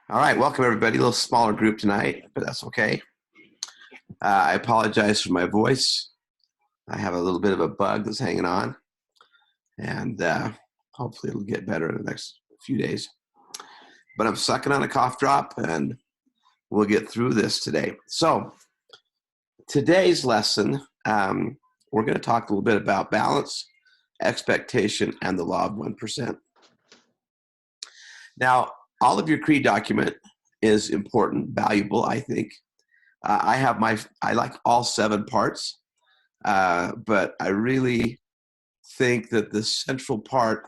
All right, welcome everybody. A little smaller group tonight, but that's okay. I apologize for my voice. I have a little bit of a bug that's hanging on, and hopefully it'll get better in the next few days. But I'm sucking on a cough drop, and we'll get through this today. So today's lesson, we're going to talk a little bit about balance, expectation, and the law of 1%. Now, all of your creed document is important, valuable, I think. I like all 7 parts, but I really think that the central part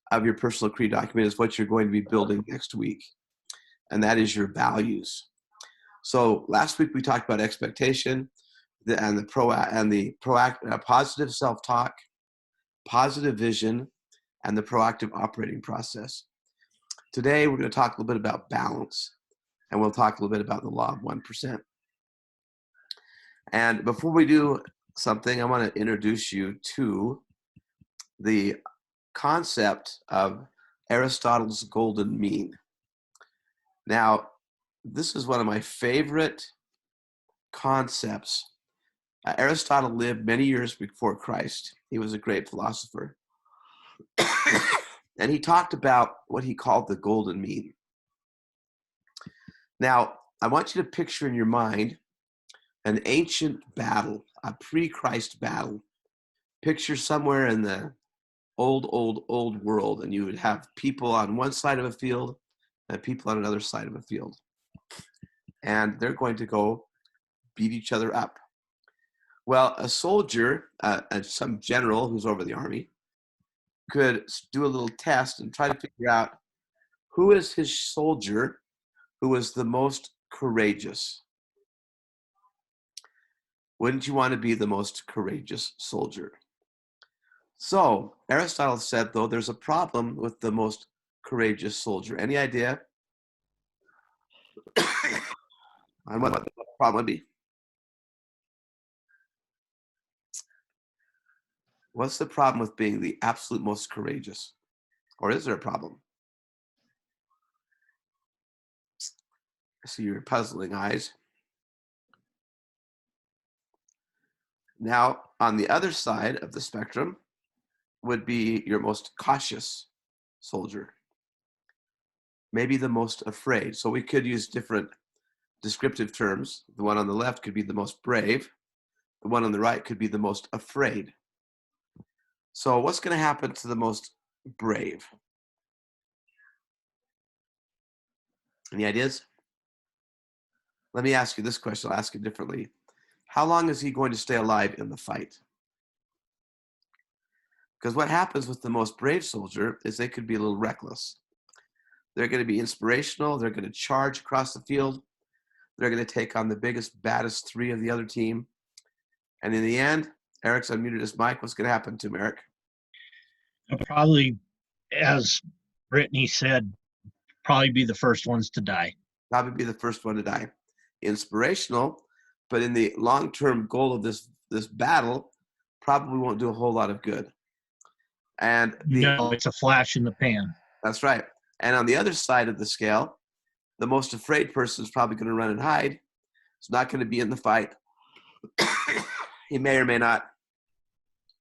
of your personal creed document is what you're going to be building next week, and that is your values. So last week we talked about expectation and the positive self-talk, positive vision, and the proactive operating process. Today we're going to talk a little bit about balance, and we'll talk a little bit about the law of 1%. And before we do something, I want to introduce you to the concept of Aristotle's golden mean. Now, this is one of my favorite concepts. Aristotle lived many years before Christ. He was a great philosopher. And he talked about what he called the golden mean. Now, I want you to picture in your mind an ancient battle, a pre-Christ battle. Picture somewhere in the old world, and you would have people on one side of a field and people on another side of a field. And they're going to go beat each other up. Well, a soldier, some general who's over the army, could do a little test and try to figure out who is his soldier who is the most courageous. Wouldn't you want to be the most courageous soldier? So Aristotle said, though, there's a problem with the most courageous soldier. Any idea on what the problem would be? What's the problem with being the absolute most courageous? Or is there a problem? I see your puzzling eyes. Now, on the other side of the spectrum would be your most cautious soldier. Maybe the most afraid. So we could use different descriptive terms. The one on the left could be the most brave. The one on the right could be the most afraid. So what's going to happen to the most brave? Any ideas? Let me ask you this question. I'll ask it differently. How long is he going to stay alive in the fight? Because what happens with the most brave soldier is they could be a little reckless. They're going to be inspirational. They're going to charge across the field. They're going to take on the biggest, baddest 3 of the other team. And in the end, Eric's unmuted his mic. What's going to happen to him, Eric? Probably, as Brittany said, probably be the first ones to die. Probably be the first one to die. Inspirational, but in the long-term goal of this battle, probably won't do a whole lot of good. And no, it's a flash in the pan. That's right. And on the other side of the scale, the most afraid person is probably going to run and hide. He's not going to be in the fight. He may or may not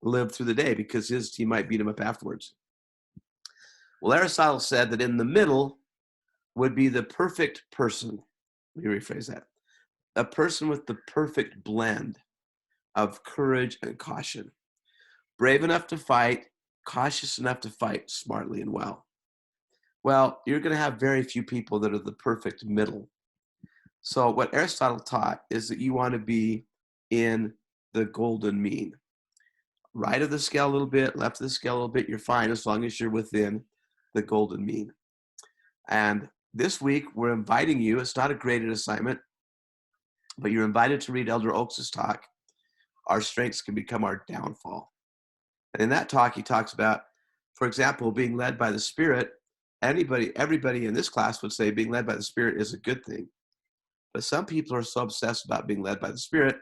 live through the day because his team might beat him up afterwards. Well, Aristotle said that in the middle would be the perfect person. Let me rephrase that. A person with the perfect blend of courage and caution. Brave enough to fight, cautious enough to fight smartly and well. Well, you're going to have very few people that are the perfect middle. So what Aristotle taught is that you want to be in the golden mean. Right of the scale a little bit, left of the scale a little bit, you're fine as long as you're within the golden mean. And this week, we're inviting you, it's not a graded assignment, but you're invited to read Elder Oaks' talk, Our Strengths Can Become Our Downfall. And in that talk, he talks about, for example, being led by the Spirit. Everybody in this class would say being led by the Spirit is a good thing. But some people are so obsessed about being led by the Spirit,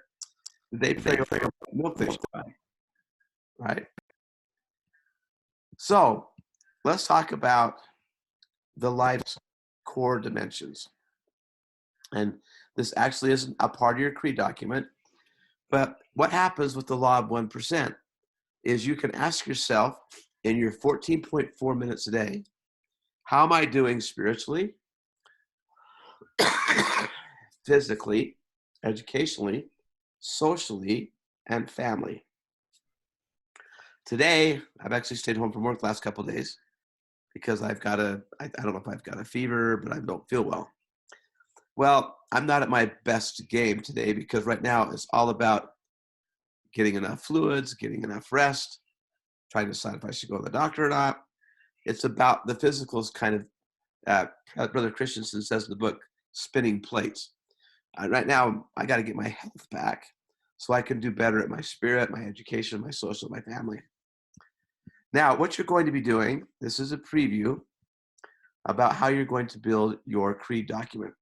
they pray for milkfish, right? So let's talk about the life's core dimensions. And this actually isn't a part of your creed document. But what happens with the law of 1% is you can ask yourself in your 14.4 minutes a day, how am I doing spiritually, physically, educationally, socially, and family? Today, I've actually stayed home from work the last couple of days because I don't know if I've got a fever, but I don't feel well. Well, I'm not at my best game today because right now it's all about getting enough fluids, getting enough rest, trying to decide if I should go to the doctor or not. It's about the physicals, kind of, Brother Christensen says in the book, spinning plates. Right now, I got to get my health back so I can do better at my spirit, my education, my social, my family. Now, what you're going to be doing, this is a preview about how you're going to build your creed document.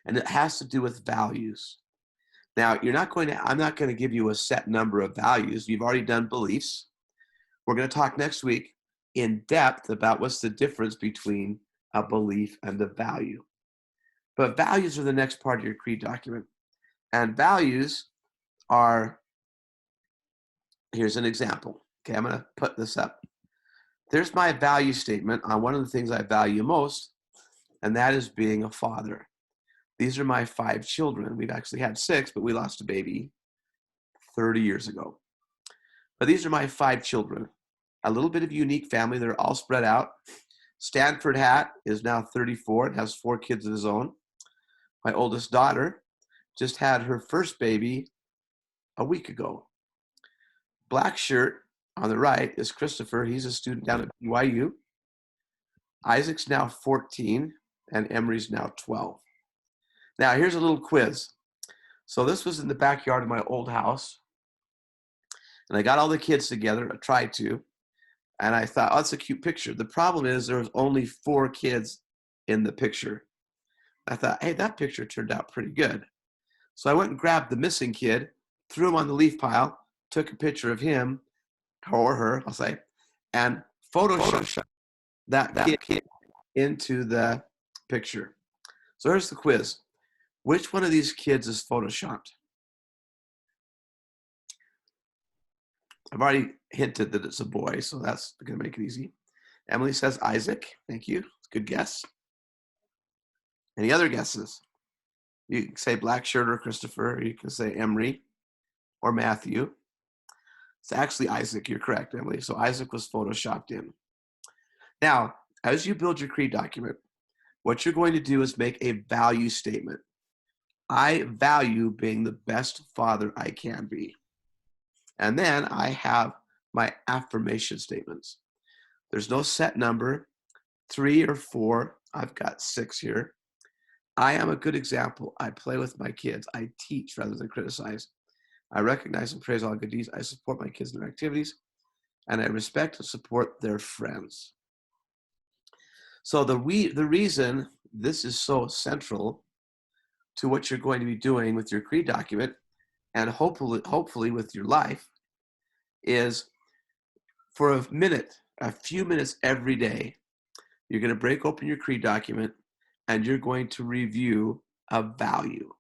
And it has to do with values. Now, I'm not going to give you a set number of values. You've already done beliefs. We're going to talk next week in depth about what's the difference between a belief and a value. But values are the next part of your creed document. And values are, here's an example. Okay, I'm going to put this up. There's my value statement on one of the things I value most, and that is being a father. These are my 5 children. We've actually had 6, but we lost a baby 30 years ago. But these are my 5 children. A little bit of unique family. They're all spread out. Stanford Hat is now 34 and has 4 kids of his own. My oldest daughter just had her first baby a week ago. Black shirt on the right is Christopher. He's a student down at BYU. Isaac's now 14 and Emery's now 12. Now, here's a little quiz. So this was in the backyard of my old house. And I got all the kids together. I tried to. And I thought, oh, that's a cute picture. The problem is there was only 4 kids in the picture. I thought, hey, that picture turned out pretty good. So I went and grabbed the missing kid, threw him on the leaf pile, took a picture of him, or her, I'll say, and photoshopped that kid into the picture. So here's the quiz. Which one of these kids is photoshopped? I've already hinted that it's a boy, so that's going to make it easy. Emily says Isaac. Thank you. Good guess. Any other guesses? You can say Black Shirt or Christopher, or you can say Emery or Matthew. It's actually Isaac. You're correct, Emily. So Isaac was photoshopped in. Now, as you build your creed document, what you're going to do is make a value statement. I value being the best father I can be. And then I have my affirmation statements. There's no set number, 3 or 4. I've got 6 here. I am a good example. I play with my kids. I teach rather than criticize. I recognize and praise all good deeds. I support my kids in their activities. And I respect and support their friends. So the reason this is so central to what you're going to be doing with your creed document, and hopefully with your life, is for a few minutes every day, you're going to break open your creed document and you're going to review a value.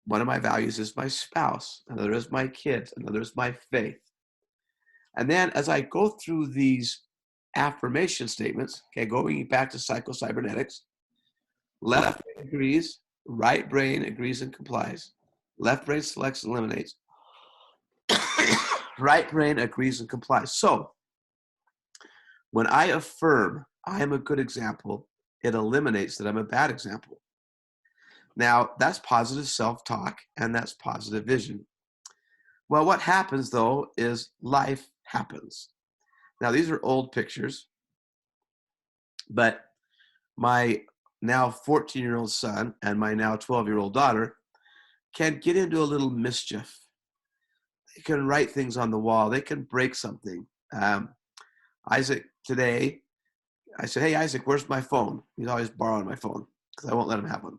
One of my values is my spouse, another is my kids, another is my faith. And then as I go through these affirmation statements, okay, going back to psycho-cybernetics, left brain agrees, right brain agrees and complies. Left brain selects and eliminates. Right brain agrees and complies. So when I affirm I am a good example, it eliminates that I'm a bad example. Now, that's positive self-talk and that's positive vision. Well, what happens though is life happens. Now, these are old pictures, but my now 14-year-old son and my now 12-year-old daughter can get into a little mischief. They can write things on the wall. They can break something. Isaac, today, I said, hey, Isaac, where's my phone? He's always borrowing my phone because I won't let him have one.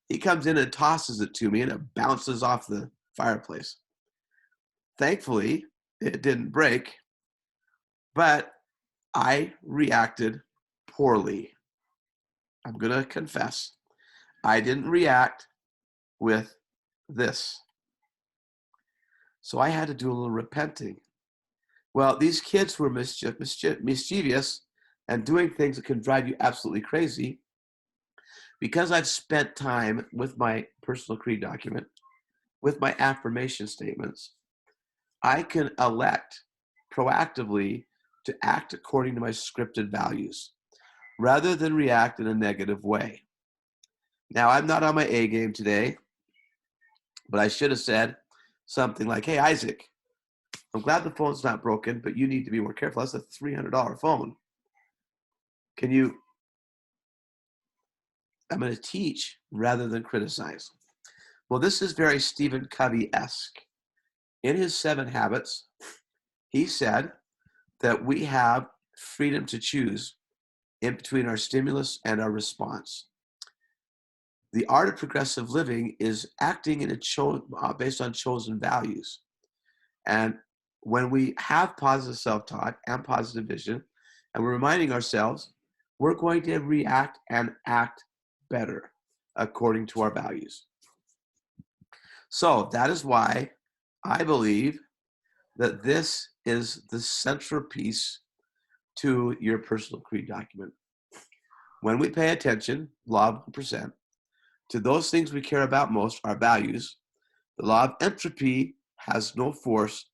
He comes in and tosses it to me, and it bounces off the fireplace. Thankfully, it didn't break, but I reacted poorly. I'm going to confess, I didn't react with this. So I had to do a little repenting. Well, these kids were mischievous and doing things that can drive you absolutely crazy. Because I've spent time with my personal creed document, with my affirmation statements, I can elect proactively to act according to my scripted values rather than react in a negative way. Now, I'm not on my A game today, but I should have said something like, hey, Isaac, I'm glad the phone's not broken, but you need to be more careful. That's a $300 phone. I'm going to teach rather than criticize. Well, this is very Stephen Covey-esque. In his 7 habits, he said that we have freedom to choose in between our stimulus and our response. The art of progressive living is acting based on chosen values. And when we have positive self-talk and positive vision, and we're reminding ourselves, we're going to react and act better according to our values. So that is why I believe that this is the central piece to your personal creed document. When we pay attention, law of 1%, to those things we care about most, our values, the law of entropy has no force,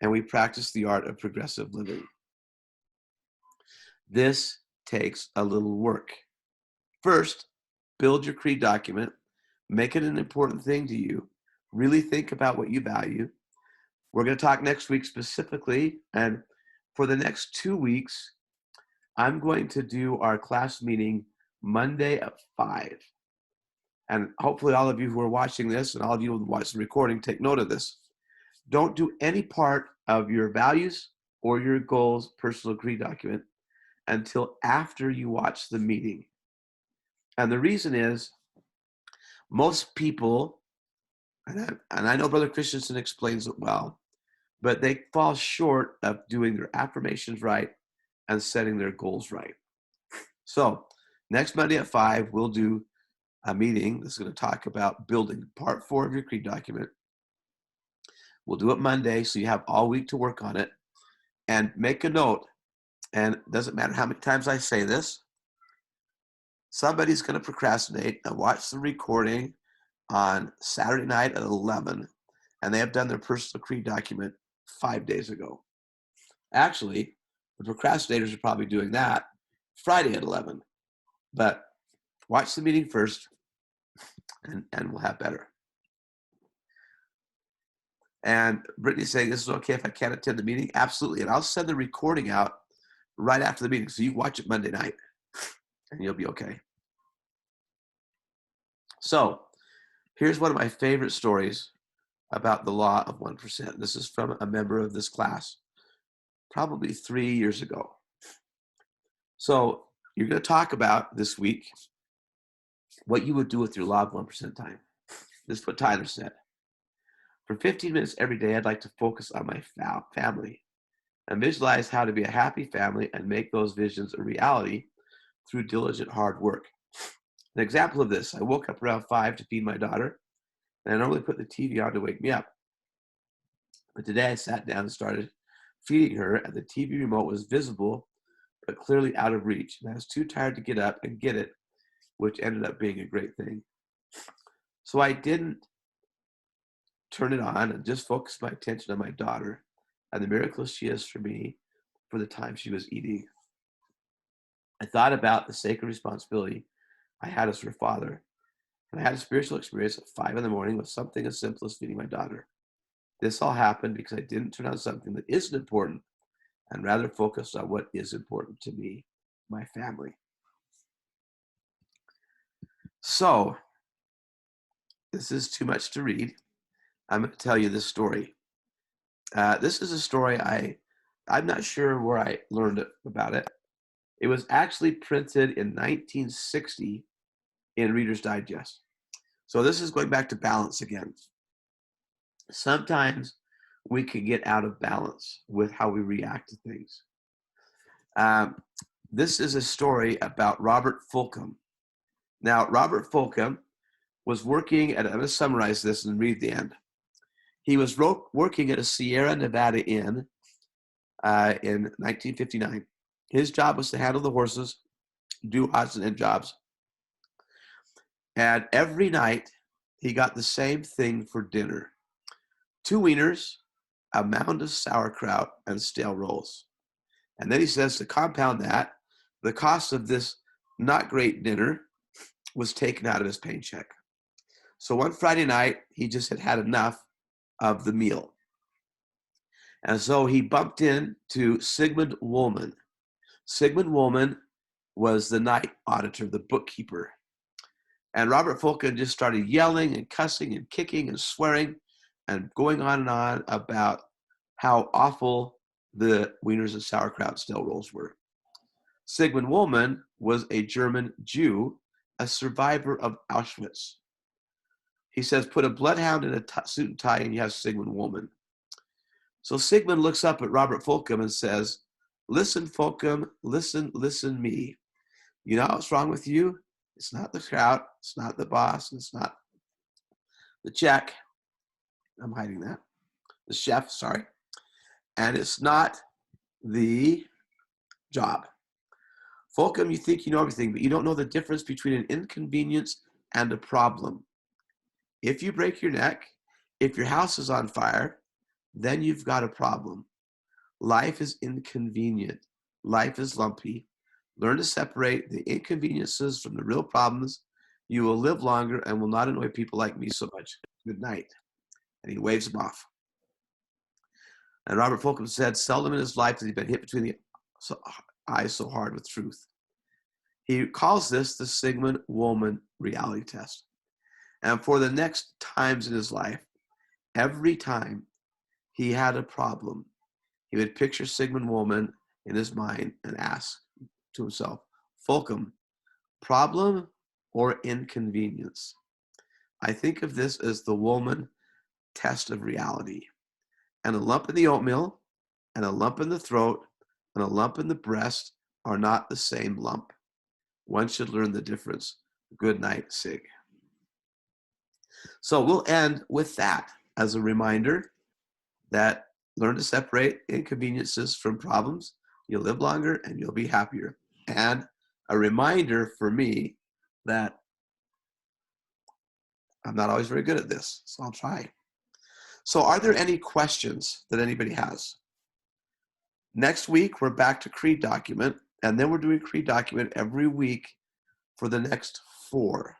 and we practice the art of progressive living. This takes a little work. First, build your creed document, make it an important thing to you, really think about what you value. We're going to talk next week specifically, and for the next 2 weeks, I'm going to do our class meeting Monday at 5. And hopefully all of you who are watching this and all of you who will watch the recording, take note of this. Don't do any part of your values or your goals personal creed document until after you watch the meeting. And the reason is most people, and I know Brother Christensen explains it well, but they fall short of doing their affirmations right and setting their goals right. So next Monday at 5, we'll do a meeting that's going to talk about building part 4 of your creed document. We'll do it Monday, so you have all week to work on it. And make a note, and it doesn't matter how many times I say this, somebody's going to procrastinate and watch the recording on Saturday night at 11, and they have done their personal creed document 5 days ago. Actually, the procrastinators are probably doing that Friday at 11. But watch the meeting first, and we'll have better. And Brittany's saying, this is okay if I can't attend the meeting? Absolutely. And I'll send the recording out right after the meeting. So you watch it Monday night and you'll be okay. So here's one of my favorite stories about the law of 1%. This is from a member of this class, probably 3 years ago. So you're going to talk about this week what you would do with your law of 1% time. This is what Tyler said. For 15 minutes every day, I'd like to focus on my family and visualize how to be a happy family and make those visions a reality through diligent hard work. An example of this, I woke up around 5 to feed my daughter, and I normally put the TV on to wake me up. But today I sat down and started feeding her, and the TV remote was visible, but clearly out of reach. And I was too tired to get up and get it, which ended up being a great thing. So I didn't turn it on and just focused my attention on my daughter and the miracles she is for me for the time she was eating. I thought about the sacred responsibility I had as her father, and I had a spiritual experience at 5 a.m. with something as simple as feeding my daughter. This all happened because I didn't turn on something that isn't important and rather focused on what is important to me, my family. So, this is too much to read. I'm going to tell you this story. This is a story I'm not sure where I learned about it. It was actually printed in 1960 in Reader's Digest. So this is going back to balance again. Sometimes we can get out of balance with how we react to things. This is a story about Robert Fulghum. Now, Robert Fulghum was working at, I'm going to summarize this and read the end. He was working at a Sierra Nevada inn in 1959. His job was to handle the horses, do odds and end jobs. And every night, he got the same thing for dinner: 2 wieners, a mound of sauerkraut, and stale rolls. And then he says, to compound that, the cost of this not great dinner was taken out of his paycheck. So one Friday night, he just had enough of the meal. And so he bumped into Sigmund Woolman. Sigmund Woolman was the night auditor, the bookkeeper. And Robert Fulghum just started yelling and cussing and kicking and swearing and going on and on about how awful the wieners and sauerkraut and stale rolls were. Sigmund Woolman was a German Jew, a survivor of Auschwitz. He says, put a bloodhound in a suit and tie and you have Sigmund Woolman. So Sigmund looks up at Robert Fulghum and says, listen, Fulghum, listen me. You know what's wrong with you? It's not the kraut, it's not the boss, it's not the check. I'm hiding that. The chef, sorry. And it's not the job. Fulghum, you think you know everything, but you don't know the difference between an inconvenience and a problem. If you break your neck, if your house is on fire, then you've got a problem. Life is inconvenient. Life is lumpy. Learn to separate the inconveniences from the real problems. You will live longer and will not annoy people like me so much. Good night. And he waves him off. And Robert Fulghum said, seldom in his life has he been hit between the eyes so hard with truth. He calls this the Sigmund Woolman reality test. And for the next times in his life, every time he had a problem, he would picture Sigmund Woolman in his mind and ask to himself, Fulghum, problem or inconvenience? I think of this as the Woolman test of reality. And a lump in the oatmeal, and a lump in the throat, and a lump in the breast are not the same lump. One should learn the difference. Good night, Sig. So we'll end with that as a reminder that learn to separate inconveniences from problems. You'll live longer and you'll be happier. And a reminder for me that I'm not always very good at this, so I'll try. So are there any questions that anybody has? Next week, we're back to Creed Document, and then we're doing Creed Document every week for the next 4.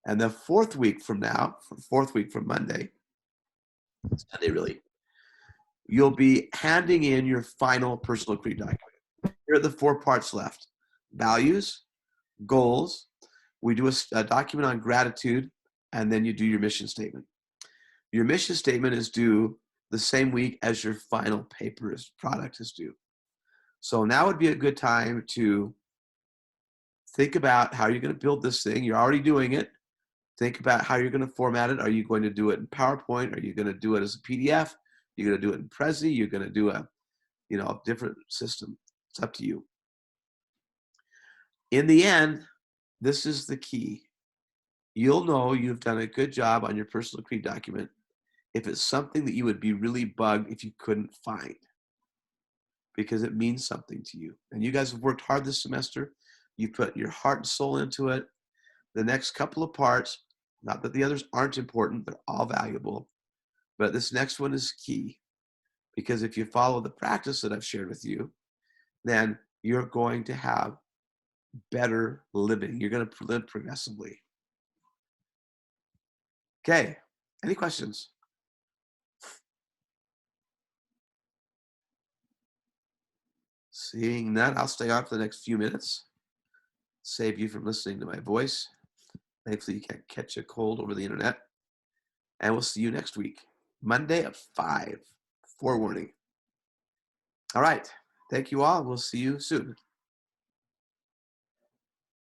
And the 4th week from now, 4th week from Monday, Sunday really, you'll be handing in your final personal Creed document. Here are the 4 parts left: values, goals. We do a document on gratitude, and then you do your mission statement. Your mission statement is due the same week as your final paper product is due. So now would be a good time to think about how you're going to build this thing. You're already doing it. Think about how you're going to format it. Are you going to do it in PowerPoint? Are you going to do it as a PDF? You're going to do it in Prezi? You're going to do a different system. It's up to you. In the end, this is the key. You'll know you've done a good job on your personal Creed document if it's something that you would be really bugged if you couldn't find, because it means something to you. And you guys have worked hard this semester. You put your heart and soul into it. The next couple of parts, not that the others aren't important, they're all valuable, but this next one is key, because if you follow the practice that I've shared with you, then you're going to have better living. You're going to live progressively. Okay, any questions? Seeing none, I'll stay on for the next few minutes. Save you from listening to my voice. Thankfully, you can't catch a cold over the internet. And we'll see you next week, Monday at 5. Forewarning. All right. Thank you all. We'll see you soon.